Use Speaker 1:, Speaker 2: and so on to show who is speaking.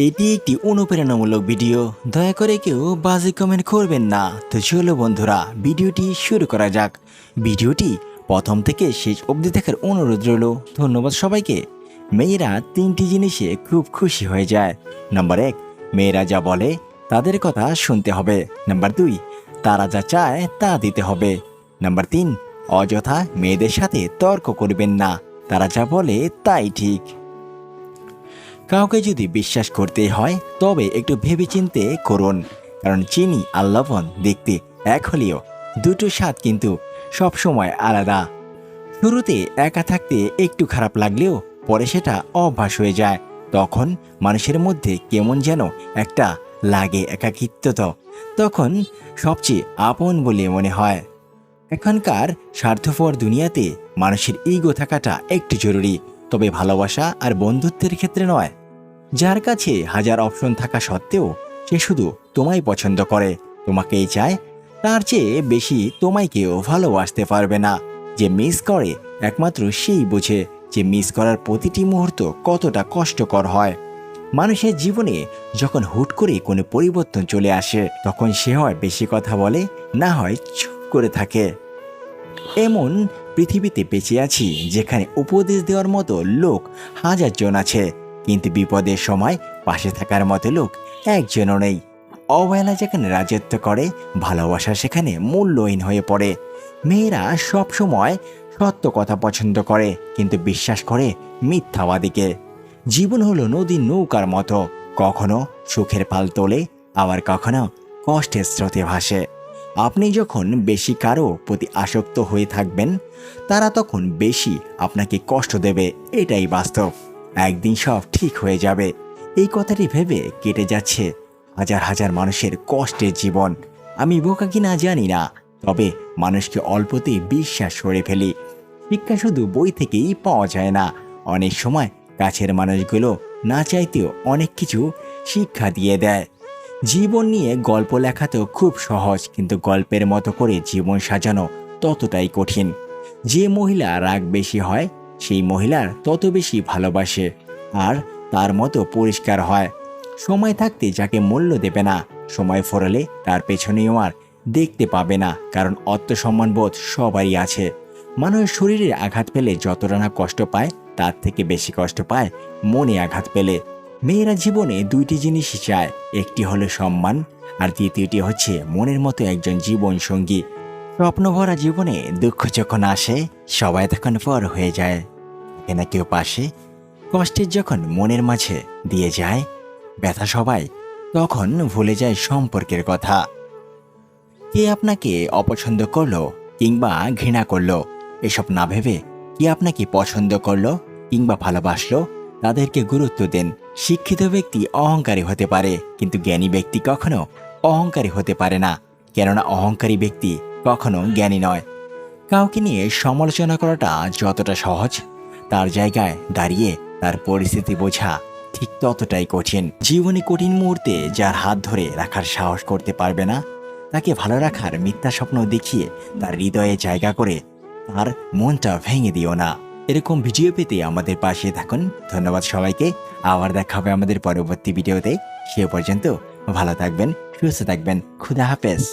Speaker 1: এটি একটি অনুপ্রেরণামূলক ভিডিও, দয়া করে কেউ বাজে কমেন্ট করবেন না। তো চলো বন্ধুরা, ভিডিওটি শুরু করা যাক। ভিডিওটি প্রথম থেকে শেষ অবধি দেখার অনুরোধ রইল। ধন্যবাদ সবাইকে। মেয়েরা তিনটি জিনিসে খুব খুশি হয়ে যায়। নাম্বার 1, মেয়েরা যা বলে তাদের কথা শুনতে হবে। নাম্বার 2, তারা যা চায় তা দিতে হবে। নাম্বার 3, অযথা মেয়েদের সাথে তর্ক করবেন না, তারা যা বলে তাই ঠিক। কাউকে যদি বিশ্বাস করতে হয় তবে একটু ভেবেচিন্তে করুন, কারণ চিনি আর লবণ দেখতে এক হলেও দুটো স্বাদ কিন্তু সবসময় আলাদা। শুরুতে একা থাকতে একটু খারাপ লাগলেও পরে সেটা অভ্যাস হয়ে যায়। তখন মানুষের মধ্যে কেমন যেন একটা লাগে, একাকিত্ব তখন সবচেয়ে আপন বলে মনে হয়। এখনকার স্বার্থপর দুনিয়াতে মানুষের ইগো থাকাটা একটু জরুরি, তবে ভালোবাসা আর বন্ধুত্বের ক্ষেত্রে নয়। যার কাছে হাজার অপশন থাকা সত্ত্বেও সে শুধু তোমায় পছন্দ করে, তোমাকেই চায়, তার চেয়ে বেশি তোমায় কেউ ভালোবাসতে পারবে না। যে মিস করে একমাত্র সেই বোঝে যে মিস করার প্রতিটি মুহূর্ত কতটা কষ্টকর হয়। মানুষের জীবনে যখন হুট করে কোনো পরিবর্তন চলে আসে, তখন সে হয় বেশি কথা বলে, না হয় চুপ করে থাকে। এমন পৃথিবীতে বেঁচে আছি যেখানে উপদেশ দেওয়ার মতো লোক হাজার জন আছে, কিন্তু বিপদের সময় পাশে থাকার মতো লোক একজনও নেই। অবহেলা যেখানে রাজত্ব করে, ভালোবাসা সেখানে মূল্যহীন হয়ে পড়ে। মেয়েরা সব সময় সত্য কথা পছন্দ করে, কিন্তু বিশ্বাস করে মিথ্যাবাদীকে। জীবন হলো নদীর নৌকার মতো, কখনো সুখের পাল তোলে, আবার কখনো কষ্টের স্রোতে ভাসে। আপনি যখন বেশি কারো প্রতি আসক্ত হয়ে থাকবেন, তারা তখন বেশি আপনাকে কষ্ট দেবে, এটাই বাস্তব। একদিন সব ঠিক হয়ে যাবে, এই কথাটি ভেবে কেটে যাচ্ছে হাজার হাজার মানুষের কষ্টের জীবন। আমি বোকা কিনা জানি না, তবে মানুষকে অল্পতেই বিশ্বাস করে ফেলি। শিক্ষা শুধু বই থেকেই পাওয়া যায় না, অনেক সময় কাছের মানুষগুলো না চাইতেও অনেক কিছু শিক্ষা দিয়ে দেয়। জীবন নিয়ে গল্প লেখা তো খুব সহজ, কিন্তু গল্পের মতো করে জীবন সাজানো ততটাই কঠিন। যে মহিলা রাগ বেশি হয়, সেই মহিলার তত বেশি ভালোবাসে আর তার মতো পরিষ্কার হয়। সময় থাকতে যাকে মূল্য দেবে না, সময় ফোরালে তার পেছনেও আর দেখতে পাবে না, কারণ আত্মসম্মানবোধ সবারই আছে। মানুষ শরীরে আঘাত পেলে যতটা না কষ্ট পায়, তার থেকে বেশি কষ্ট পায় মনে আঘাত পেলে। মেয়েরা জীবনে দুইটি জিনিসই চায়, একটি হলো সম্মান আর দ্বিতীয়টি হচ্ছে মনের মতো একজন জীবন সঙ্গী। স্বপ্নভরা জীবনে দুঃখ যখন আসে, সবাই তখন পর হয়ে যায়, না কেউ পাশে। কষ্টের যখন মনের মাঝে দিয়ে যায় ব্যথা সবাই, তখন ভুলে যায় সম্পর্কের কথা। কে আপনাকে অপছন্দ করলো কিংবা ঘৃণা করলো, এসব না ভেবে কে আপনাকে পছন্দ করলো কিংবা ভালোবাসলো তাদেরকে গুরুত্ব দেন। শিক্ষিত ব্যক্তি অহংকারী হতে পারে, কিন্তু জ্ঞানী ব্যক্তি কখনো অহংকারী হতে পারে না, কেননা অহংকারী ব্যক্তি কখনো জ্ঞানী নয়। কাউকে নিয়ে সমালোচনা করাটা যতটা সহজ, তার জায়গায় দাঁড়িয়ে তার পরিস্থিতি বোঝা ঠিক ততটাই কঠিন। জীবনে কঠিন মুহূর্তে যার হাত ধরে রাখার সাহস করতে পারবে না, তাকে ভালো রাখার মিথ্যা স্বপ্ন দেখিয়ে তার হৃদয়ে জায়গা করে তার মনটা ভেঙে দিও না। এরকম ভিডিও পেতে আমাদের পাশে থাকুন। ধন্যবাদ সবাইকে। আবার দেখা হবে আমাদের পরবর্তী ভিডিওতে। সে পর্যন্ত ভালো থাকবেন, সুস্থ থাকবেন। খুদা হাফেজ।